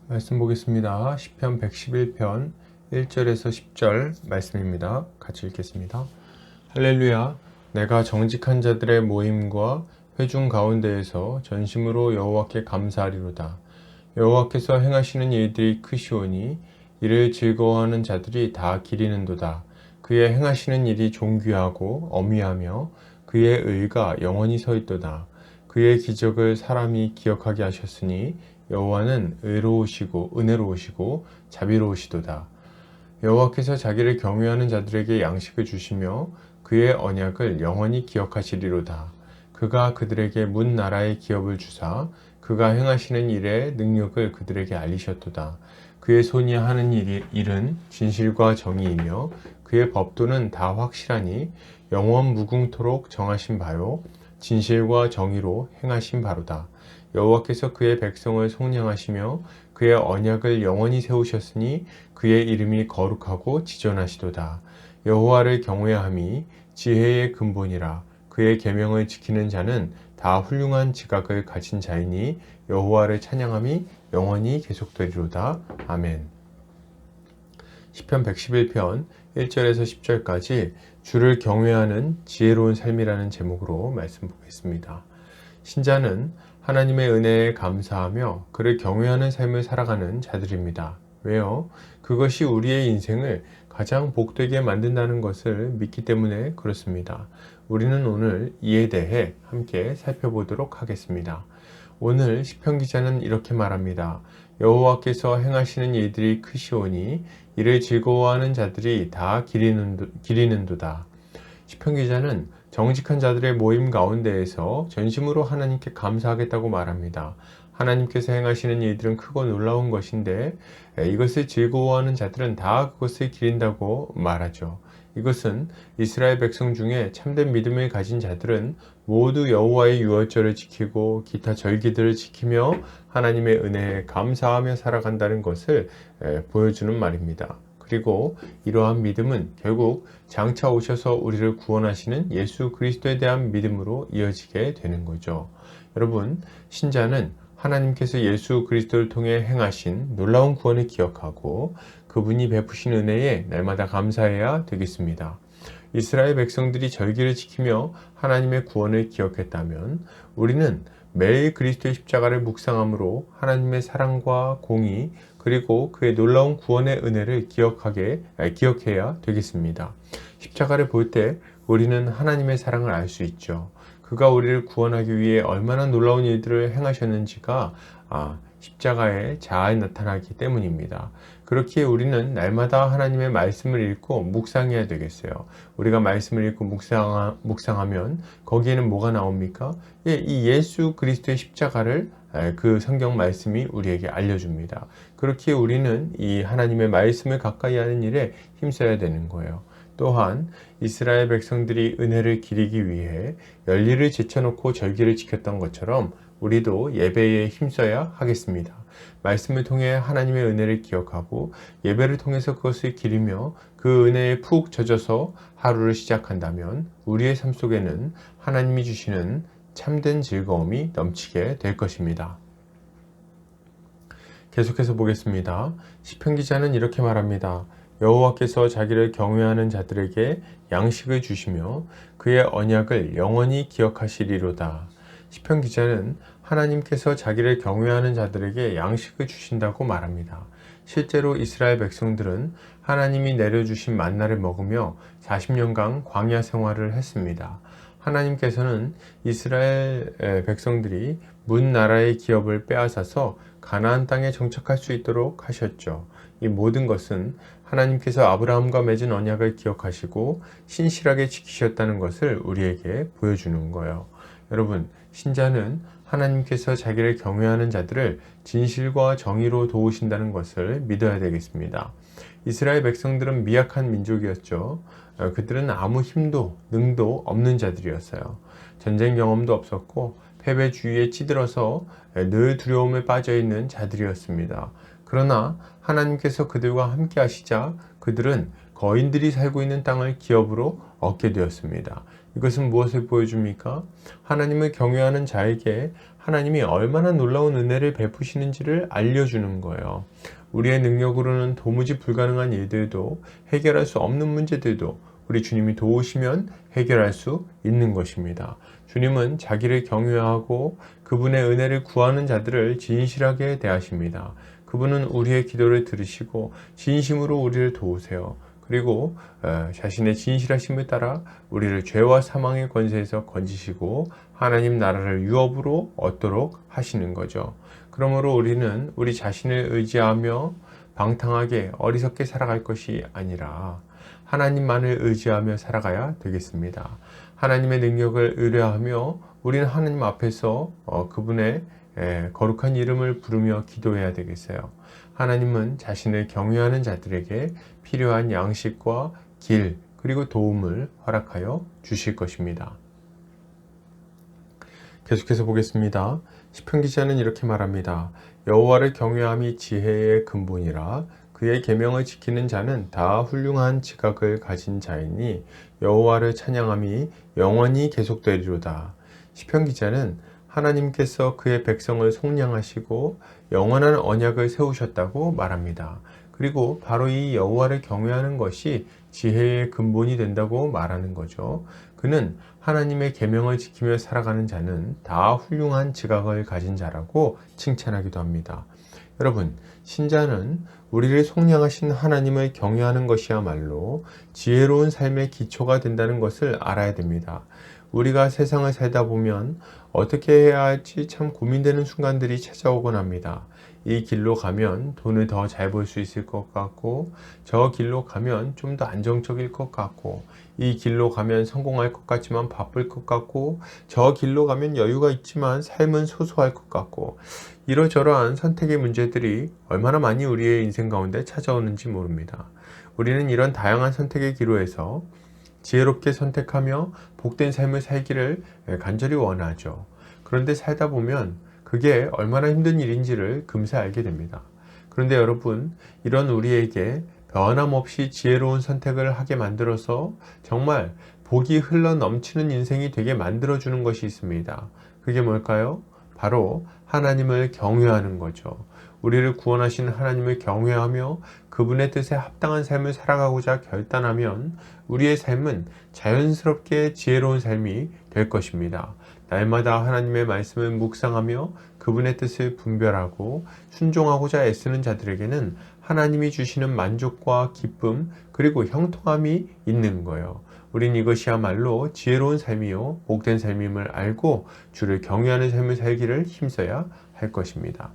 말씀 보겠습니다. 시편 111편 1절에서 10절 말씀입니다. 같이 읽겠습니다. 할렐루야. 내가 정직한 자들의 모임과 회중 가운데에서 전심으로 여호와께 감사하리로다. 여호와께서 행하시는 일들이 크시오니 이를 즐거워하는 자들이 다 기리는도다. 그의 행하시는 일이 존귀하고 어미하며 그의 의가 영원히 서 있도다. 그의 기적을 사람이 기억하게 하셨으니 여호와는 의로우시고 은혜로우시고 자비로우시도다. 여호와께서 자기를 경외하는 자들에게 양식을 주시며 그의 언약을 영원히 기억하시리로다. 그가 그들에게 문 나라의 기업을 주사 그가 행하시는 일의 능력을 그들에게 알리셨도다. 그의 손이 하는 일은 진실과 정의이며 그의 법도는 다 확실하니 영원 무궁토록 정하신 바요 진실과 정의로 행하신 바로다. 여호와께서 그의 백성을 속량하시며 그의 언약을 영원히 세우셨으니 그의 이름이 거룩하고 지존하시도다. 여호와를 경외함이 지혜의 근본이라. 그의 계명을 지키는 자는 다 훌륭한 지각을 가진 자이니 여호와를 찬양함이 영원히 계속되리로다. 아멘. 시편 111편 1절에서 10절까지 주를 경외하는 지혜로운 삶이라는 제목으로 말씀 보겠습니다. 신자는 하나님의 은혜에 감사하며 그를 경외하는 삶을 살아가는 자들입니다. 왜요? 그것이 우리의 인생을 가장 복되게 만든다는 것을 믿기 때문에 그렇습니다. 우리는 오늘 이에 대해 함께 살펴보도록 하겠습니다. 오늘 시편 기자는 이렇게 말합니다. 여호와께서 행하시는 일들이 크시오니 이를 즐거워하는 자들이 다 기리는도다. 시편 기자는 정직한 자들의 모임 가운데에서 전심으로 하나님께 감사하겠다고 말합니다. 하나님께서 행하시는 일들은 크고 놀라운 것인데 이것을 즐거워하는 자들은 다 그것을 기린다고 말하죠. 이것은 이스라엘 백성 중에 참된 믿음을 가진 자들은 모두 여호와의 유월절을 지키고 기타 절기들을 지키며 하나님의 은혜에 감사하며 살아간다는 것을 보여주는 말입니다. 그리고 이러한 믿음은 결국 장차 오셔서 우리를 구원하시는 예수 그리스도에 대한 믿음으로 이어지게 되는 거죠. 여러분, 신자는 하나님께서 예수 그리스도를 통해 행하신 놀라운 구원을 기억하고 그분이 베푸신 은혜에 날마다 감사해야 되겠습니다. 이스라엘 백성들이 절기를 지키며 하나님의 구원을 기억했다면 우리는 매일 그리스도의 십자가를 묵상함으로 하나님의 사랑과 공의 그리고 그의 놀라운 구원의 은혜를 기억해야 되겠습니다. 십자가를 볼 때 우리는 하나님의 사랑을 알 수 있죠. 그가 우리를 구원하기 위해 얼마나 놀라운 일들을 행하셨는지가 십자가에 잘 나타나기 때문입니다. 그렇기에 우리는 날마다 하나님의 말씀을 읽고 묵상해야 되겠어요. 우리가 말씀을 읽고 묵상하면 거기에는 뭐가 나옵니까? 이 예수 그리스도의 십자가를 그 성경 말씀이 우리에게 알려줍니다. 그렇기에 우리는 이 하나님의 말씀을 가까이 하는 일에 힘써야 되는 거예요. 또한 이스라엘 백성들이 은혜를 기리기 위해 연례를 제쳐놓고 절기를 지켰던 것처럼 우리도 예배에 힘써야 하겠습니다. 말씀을 통해 하나님의 은혜를 기억하고 예배를 통해서 그것을 기리며 그 은혜에 푹 젖어서 하루를 시작한다면 우리의 삶 속에는 하나님이 주시는 참된 즐거움이 넘치게 될 것입니다. 계속해서 보겠습니다. 시편 기자는 이렇게 말합니다. 여호와께서 자기를 경외하는 자들에게 양식을 주시며 그의 언약을 영원히 기억하시리로다. 시편 기자는 하나님께서 자기를 경외하는 자들에게 양식을 주신다고 말합니다. 실제로 이스라엘 백성들은 하나님이 내려주신 만나를 먹으며 40년간 광야 생활을 했습니다. 하나님께서는 이스라엘 백성들이 문 나라의 기업을 빼앗아서 가나안 땅에 정착할 수 있도록 하셨죠. 이 모든 것은 하나님께서 아브라함과 맺은 언약을 기억하시고 신실하게 지키셨다는 것을 우리에게 보여주는 거예요. 여러분, 신자는 하나님께서 자기를 경외하는 자들을 진실과 정의로 도우신다는 것을 믿어야 되겠습니다. 이스라엘 백성들은 미약한 민족이었죠. 그들은 아무 힘도 능도 없는 자들이었어요. 전쟁 경험도 없었고 패배주의에 찌들어서 늘 두려움에 빠져있는 자들이었습니다. 그러나 하나님께서 그들과 함께 하시자 그들은 거인들이 살고 있는 땅을 기업으로 얻게 되었습니다. 이것은 무엇을 보여줍니까? 하나님을 경외하는 자에게 하나님이 얼마나 놀라운 은혜를 베푸시는지를 알려주는 거예요. 우리의 능력으로는 도무지 불가능한 일들도, 해결할 수 없는 문제들도 우리 주님이 도우시면 해결할 수 있는 것입니다. 주님은 자기를 경외하고 그분의 은혜를 구하는 자들을 진실하게 대하십니다. 그분은 우리의 기도를 들으시고 진심으로 우리를 도우세요. 그리고 자신의 진실하심을 따라 우리를 죄와 사망의 권세에서 건지시고 하나님 나라를 유업으로 얻도록 하시는 거죠. 그러므로 우리는 우리 자신을 의지하며 방탕하게 어리석게 살아갈 것이 아니라 하나님만을 의지하며 살아가야 되겠습니다. 하나님의 능력을 의뢰하며 우리는 하나님 앞에서 그분의 거룩한 이름을 부르며 기도해야 되겠어요. 하나님은 자신을 경외하는 자들에게 필요한 양식과 길 그리고 도움을 허락하여 주실 것입니다. 계속해서 보겠습니다. 시편 기자는 이렇게 말합니다. 여호와를 경외함이 지혜의 근본이라 그의 계명을 지키는 자는 다 훌륭한 지각을 가진 자이니 여호와를 찬양함이 영원히 계속되리로다. 시편 기자는 하나님께서 그의 백성을 속량하시고 영원한 언약을 세우셨다고 말합니다. 그리고 바로 이 여호와를 경외하는 것이 지혜의 근본이 된다고 말하는 거죠. 그는 하나님의 계명을 지키며 살아가는 자는 다 훌륭한 지각을 가진 자라고 칭찬하기도 합니다. 여러분, 신자는 우리를 속량하신 하나님을 경외하는 것이야말로 지혜로운 삶의 기초가 된다는 것을 알아야 됩니다. 우리가 세상을 살다 보면 어떻게 해야 할지 참 고민되는 순간들이 찾아오곤 합니다. 이 길로 가면 돈을 더 잘 벌 수 있을 것 같고, 저 길로 가면 좀 더 안정적일 것 같고, 이 길로 가면 성공할 것 같지만 바쁠 것 같고, 저 길로 가면 여유가 있지만 삶은 소소할 것 같고, 이러저러한 선택의 문제들이 얼마나 많이 우리의 인생 가운데 찾아오는지 모릅니다. 우리는 이런 다양한 선택의 기로에서 지혜롭게 선택하며 복된 삶을 살기를 간절히 원하죠. 그런데 살다 보면 그게 얼마나 힘든 일인지를 금세 알게 됩니다. 그런데 여러분, 이런 우리에게 변함없이 지혜로운 선택을 하게 만들어서 정말 복이 흘러 넘치는 인생이 되게 만들어주는 것이 있습니다. 그게 뭘까요? 바로 하나님을 경외하는 거죠. 우리를 구원하신 하나님을 경외하며 그분의 뜻에 합당한 삶을 살아가고자 결단하면 우리의 삶은 자연스럽게 지혜로운 삶이 될 것입니다. 날마다 하나님의 말씀을 묵상하며 그분의 뜻을 분별하고 순종하고자 애쓰는 자들에게는 하나님이 주시는 만족과 기쁨 그리고 형통함이 있는 거예요. 우린 이것이야말로 지혜로운 삶이요 복된 삶임을 알고 주를 경외하는 삶을 살기를 힘써야 할 것입니다.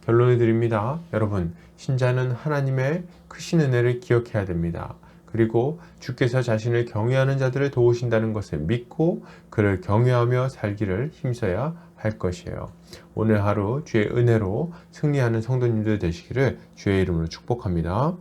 결론을 드립니다. 여러분, 신자는 하나님의 크신 은혜를 기억해야 됩니다. 그리고 주께서 자신을 경외하는 자들을 도우신다는 것을 믿고 그를 경외하며 살기를 힘써야 할 것이에요. 오늘 하루 주의 은혜로 승리하는 성도님들 되시기를 주의 이름으로 축복합니다.